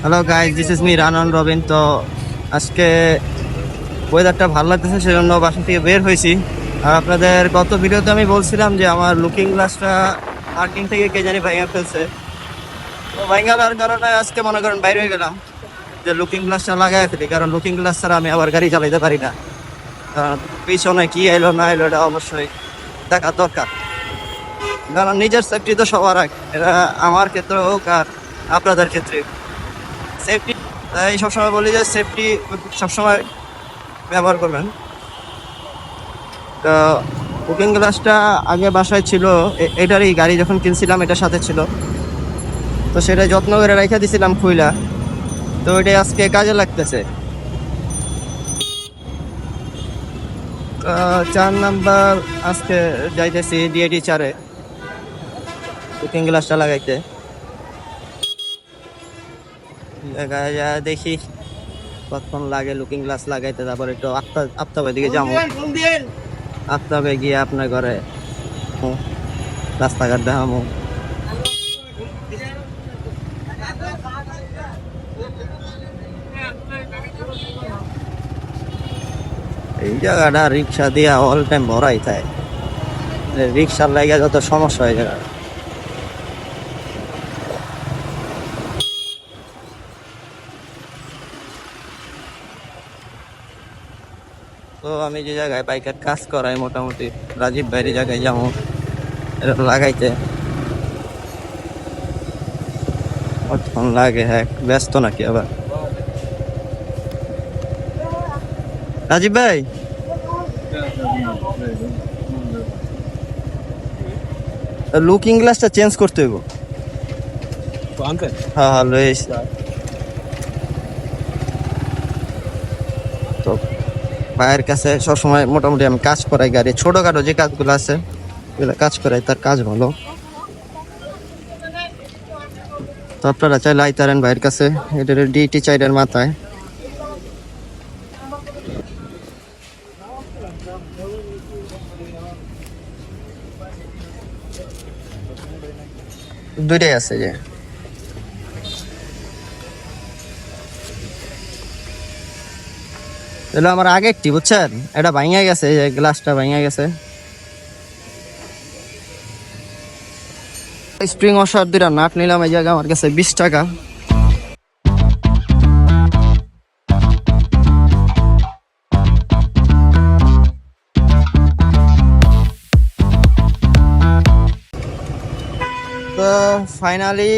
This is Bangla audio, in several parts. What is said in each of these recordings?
Hello guys, this is me Ranon Robin. তো আজকে ওয়েদারটা ভালো লাগতেছে, সেজন্য বাসা থেকে বের হয়েছি। আর আপনাদের গত ভিডিওতে আমি বলছিলাম যে আমার লুকিং গ্লাসটা পার্কিং থেকে কে জানি ভাঙা ফেলছে। তো ভাঙার কারণে আজকে মনে করেন বাইরে হয়ে গেলাম যে লুকিং গ্লাসটা লাগাই ফেলি, কারণ লুকিং গ্লাস ছাড়া আমি আবার গাড়ি চালাইতে পারি না। কারণ পিছনে কি এলো না এলো এটা অবশ্যই দেখা দরকার, কারণ নিজের সেফটি তো সবার আগে। এটা আমার ক্ষেত্রে হোক আর আপনাদের ক্ষেত্রে সেফটি। তাই সবসময় বলি যে সেফটি সবসময় ব্যবহার করবেন। তো কুকিং গ্লাসটা আগে বাসায় ছিল, এটারই গাড়ি যখন কিনছিলাম এটার সাথে ছিল, তো সেটা যত্ন করে রেখে দিছিলাম খুইলা। তো এটাই আজকে কাজে লাগতেছে। 4 নাম্বার আজকে যাইতেছি ডিএডি 4-এ কুকিং গ্লাসটা লাগাইতে। দেখি কতক্ষণ লাগে লুকিং গ্লাস লাগাইতে, তারপর একটু আফতাবের দিকে যাবো। আফতাবে গিয়ে আপনার ঘরে রাস্তাঘাট দেখাবো। এই জায়গাটা রিক্সা দিয়া অল টাইম ভরাই থাকে, রিক্সার লাগে যত সমস্যা হয়ে যায়। তো আমি যে জায়গায় বাইকের কাজ করাই, মোটামুটি রাজীব ভাইয়ের জায়গায় যাবো এটা লাগাইতে। কতক্ষণ লাগে? হ্যাঁ, ব্যস্ত নাকি আবার রাজীব ভাই? লুকিং গ্লাসটা চেঞ্জ করতে হইব। হ্যাঁ হ্যাঁ, লইস। তো ভাইয়ের কাছে সবসময় মোটামুটি আমি কাজ করাই, গাড়ি ছোটখাটো যে কাজগুলো আছে এগুলো কাজ করাই, তার কাজ ভালো। তো আপনারা চাইলে আইতারেন ভাইয়ের কাছে, এটার ডিটি 4-এর মাথায়। দুইটাই আছে যে তাহলে আমার আগে একটি বুঝছেন, এটা ভাঙিয়া গেছে, যে গ্লাসটা ভাঙিয়া গেছে। স্প্রিং ওয়াশার 2টা নাট নিলাম এই জায়গায়, আমার কাছে 20 টাকা। তো ফাইনালি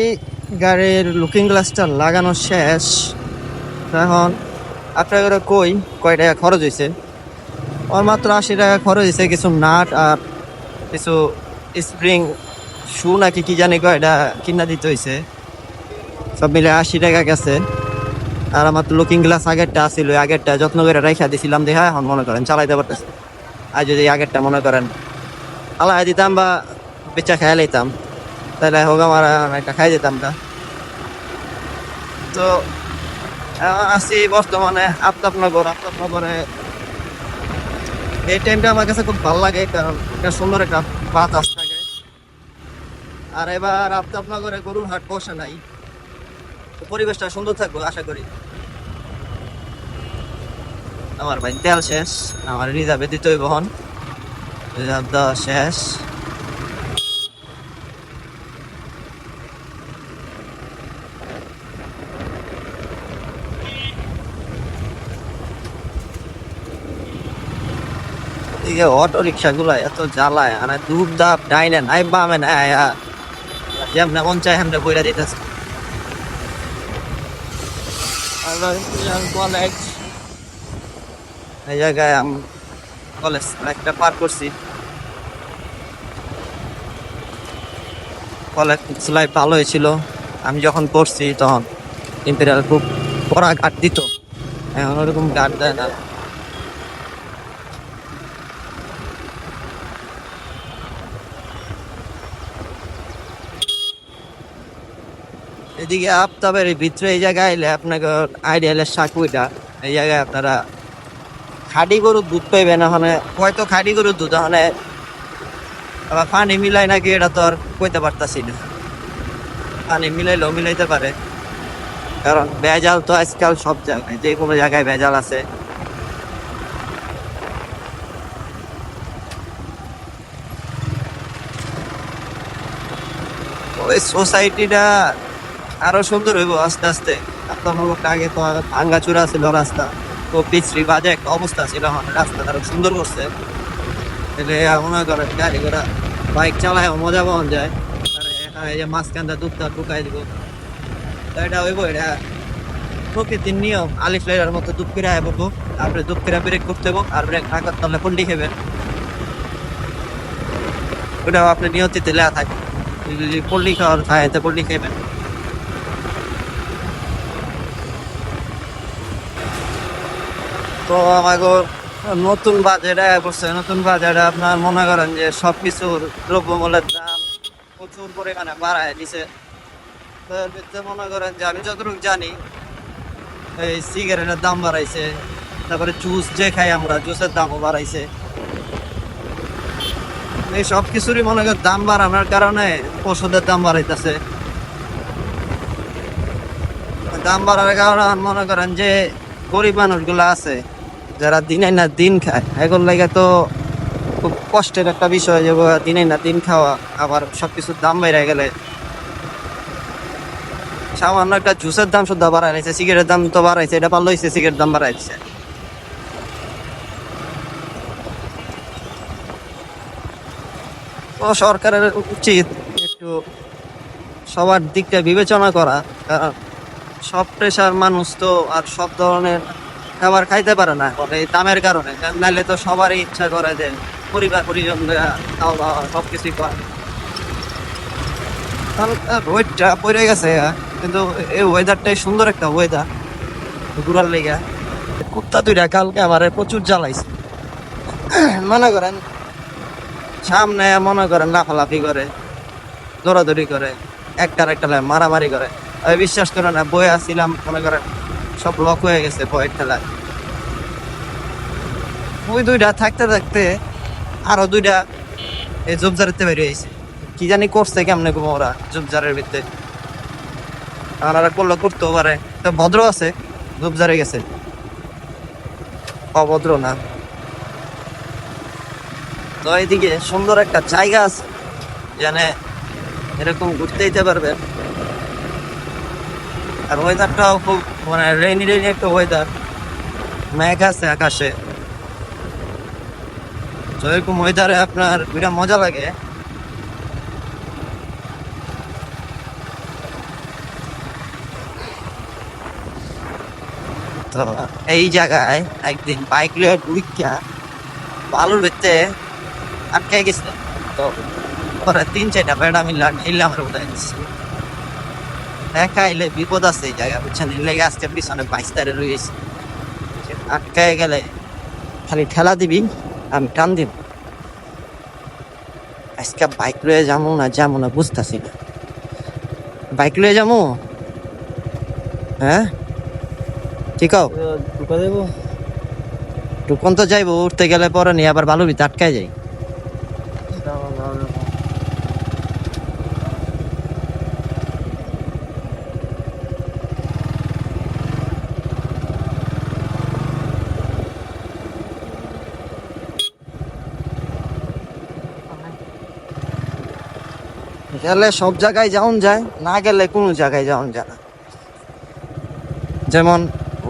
গাড়ির লুকিং গ্লাসটা লাগানো শেষ। এখন আপনার কয় টাকা খরচ হয়েছে? ওর মাত্র 80 টাকা খরচ হয়েছে, কিছু নাট আর কিছু স্প্রিং শু নাকি কি জানি কয় এটা কিনা দিতে হয়েছে। সব মিলে 80 টাকা গেছে। আর আমার তো লুকিং গ্লাস আগেরটা আসছিল, আগেরটা যত্ন করে রেখা দিছিলাম দেখা, এখন মনে করেন চালাইতে পারতেছে। আর যদি আগেরটা মনে করেন আলাই দিতাম বা বেচা খেয়ে লাইতাম, তাহলে হোক আমার একটা খাই দিতাম না। তো আছি বর্তমানে আফতাবনগরে। এই টাইমটা আমার কাছে খুব ভালো লাগে, কারণ একটা সুন্দর একটা বাতাস থাকে। আর এবার আফতাবনগরে গরুর হাট বসে নাই, তো পরিবেশটা সুন্দর থাকবো আশা করি। আমার ভাই তেল শেষ, আমার রিজার্ভে দিতে হইব, হন রিজার্ভ দেওয়া শেষ। এদিকে অটো রিক্সা গুলা এত জ্বালায়, আর ধূপ ধাপ ডাইনে নাই বামে নাই, যেমন মন চায় হেমনে বইরা দিতেছে। কলেজ এই জায়গায় কলেজ একটা পার করছি। কলেজ লাইফ ভালো হয়েছিল, আমি যখন পড়ছি তখন ইম্পেরিয়াল খুব কড়া গার্ড দিত, এখন ওরকম গার্ড দেয় না। এদিকে আফতাবের ভিতরে এই জায়গায় এলে আপনাকে আইডিয়ালের সাকুইটা, এই জায়গায় আপনারা খাঁটি গরুর দুধ পাইবেন। ওখানে হয়তো খাঁটি গরুর দুধ, ওখানে আবার পানি মিলাই নাকি এটা তো আর কইতে পারতাছি না, পানি মিলাইলেও মিলাইতে পারে। কারণ ভেজাল তো আজকাল সব জায়গায়, যে কোনো জায়গায় ভেজাল আছে। ওই সোসাইটিটা আরো সুন্দর হইব আস্তে আস্তে। আপনার আগে তো ভাঙ্গাচুরা ছিল রাস্তা, তো পিছড়ি বাজে একটা অবস্থা ছিল, এখন রাস্তা আরো সুন্দর করছে। তাহলে মনে করেন গাড়ি ঘোড়া বাইক চালায় মজা পাওয়া যায়। আর এখানে এই যে মাঝখানটা দুধটা ঢুকাই দিব, তো এটা হইব, এটা প্রকৃতির নিয়ম। আলিফ লাইলার মতো দুধ করে বলবো, তারপরে দুধ করে ব্রেক করতে হবো, আর ব্রেক না করতে হলে পল্লি খেবেন। ওটাও আপনি নিয়ন্ত্রিত লেখা থাকে, যদি পল্লি খাওয়ার থাকে তো পল্লি খেবেন। তো আমাকে নতুন বাজারে বসছে, নতুন বাজারে আপনার মনে করেন যে সবকিছুর দ্রব্যমূল্যের দাম প্রচুর পরিমাণে বাড়ায় দিছে। তো এর ভিতরে মনে করেন যে আমি যতটুকু জানি, এই সিগারেটের দাম বাড়াইছে, তারপরে জুস যে খাই আমরা, জুসের দামও বাড়াইছে। এই সব কিছুরই মনে করেন দাম বাড়ানোর কারণে ওষুধের দাম বাড়াইতেছে। দাম বাড়ার কারণে মনে করেন যে গরিব মানুষগুলো আছে, যারা দিনে না দিন খায়, এগুলো লাগে তো খুব কষ্টের একটা বিষয় যে দিনে না দিন খাওয়া, আবার সবকিছুর দাম বেড়ে গেলে। সামান্য একটা জুসের দাম শুদ্ধ বাড়াইছে, সিগারেটের দাম তো বাড়াইছে, এটা পারলো হয়েছে সিগারেট দাম বাড়াইছে। তো সরকারের উচিত একটু সবার দিকটা বিবেচনা করা, কারণ সব পেশার মানুষ তো আর সব ধরনের খাবার খাইতে পারে না এই দামের কারণে। নাহলে তো সবারই ইচ্ছা করে যে পরিবার পরিজন খাওয়া দাওয়া সবকিছুই করে। ওয়েটটা পড়ে গেছে, কিন্তু এই ওয়েদারটাই সুন্দর একটা ওয়েদার ঘুরার লেগে। কুত্তা দুইটা কালকে আমার প্রচুর জ্বালাইছে। মনে করেন সামনে মনে করেন লাফালাফি করে, দৌড়াদৌড়ি করে, একটার একটা মারামারি করে। আমি বিশ্বাস করে না, বয়ে আসছিলাম মনে করেন সব লক হয়ে গেছে বয়ের ঠেলায়। ওই দুইটা থাকতে থাকতে আরো দুইটা এই জবজারেতে বেরিয়ে আইছে, কি জানি করছে কেমনে গো ওরা জবজারের ভিতরে। আর করলে করতেও পারে, তো ভদ্র আছে, জবজারে গেছে, অভদ্র না। তো এইদিকে সুন্দর একটা জায়গা আছে, যেখানে এরকম ঘুরতে যেতে পারবেন। আর ওয়েদারটাও খুব মানে রেইনি রেইনি একটা ওয়েদার, মেঘ আছে আকাশে। তো এরকম ওয়েদারে আপনার বিরাট মজা লাগে। তো এই জায়গায় একদিন বাইক লিয়ে ঢুকিয়া বালুর ভিতরে আটকে গেছে। তো পরে 3-4টা বেড়া মিললাম আমার বোধ দেখা এলে বিপদ আছে এই জায়গা, বুঝছেন? এর লেগে আজকে পিছনে 22 তারে রয়েছে। আটকায় গেলে খালি ঠেলা দিবি, আমি টান দিব। আজকে বাইক লয়ে যাবো না বুঝতেছি না। বাইক লয়ে যাবো, হ্যাঁ ঠিক দেবো। টুকন তো যাইবো, উঠতে গেলে পরে নিয়ে আবার বালুর ভিতরে আটকায় যাই। গেলে সব জায়গায় যাওন যায়, না গেলে কোনো জায়গায় যাওন যায় না। যেমন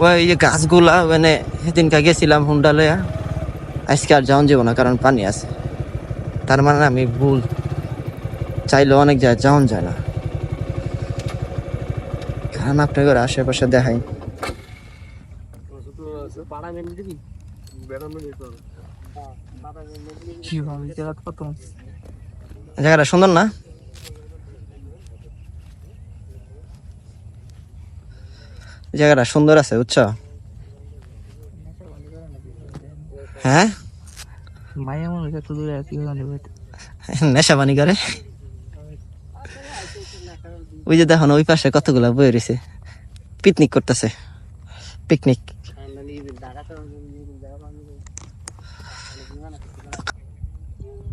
ওই যে গাছগুলা মানে সেদিনকে গেছিলাম হুন্ডা লইয়া, আজকে আর যাওন যাব না কারণ পানি আছে। তার মানে আমি ভুল, চাইলেও অনেক জায়গায় যাওন যায় না। কারণ আপনাদের আশেপাশে দেখাই জায়গাটা সুন্দর না? জায়গাটা সুন্দর আছে, বুঝছো? হ্যাঁ, নেশা পানি করে। ওই যে দেখো ওই পাশে কতগুলা বই রয়েছে, পিকনিক করতেছে, পিকনিক।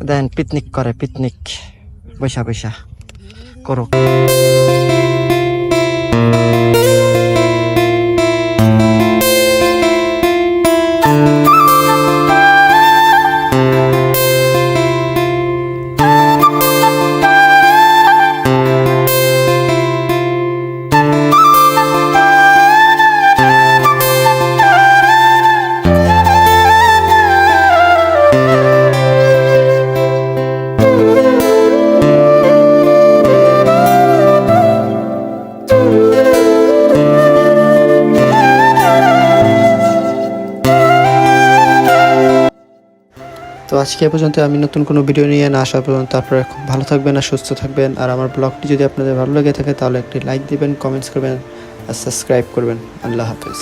দেখেন পিকনিক করে, পিকনিক বৈশা বৈশা করো। আজকে এ পর্যন্ত। আমি নতুন কোনো ভিডিও নিয়ে না আসা পর্যন্ত আপনারা খুব ভালো থাকবেন আর সুস্থ থাকবেন। আর আমার ব্লগটি যদি আপনাদের ভালো লেগে থাকে তাহলে একটি লাইক দিবেন, কমেন্টস করবেন আর সাবস্ক্রাইব করবেন। আল্লাহ হাফেজ।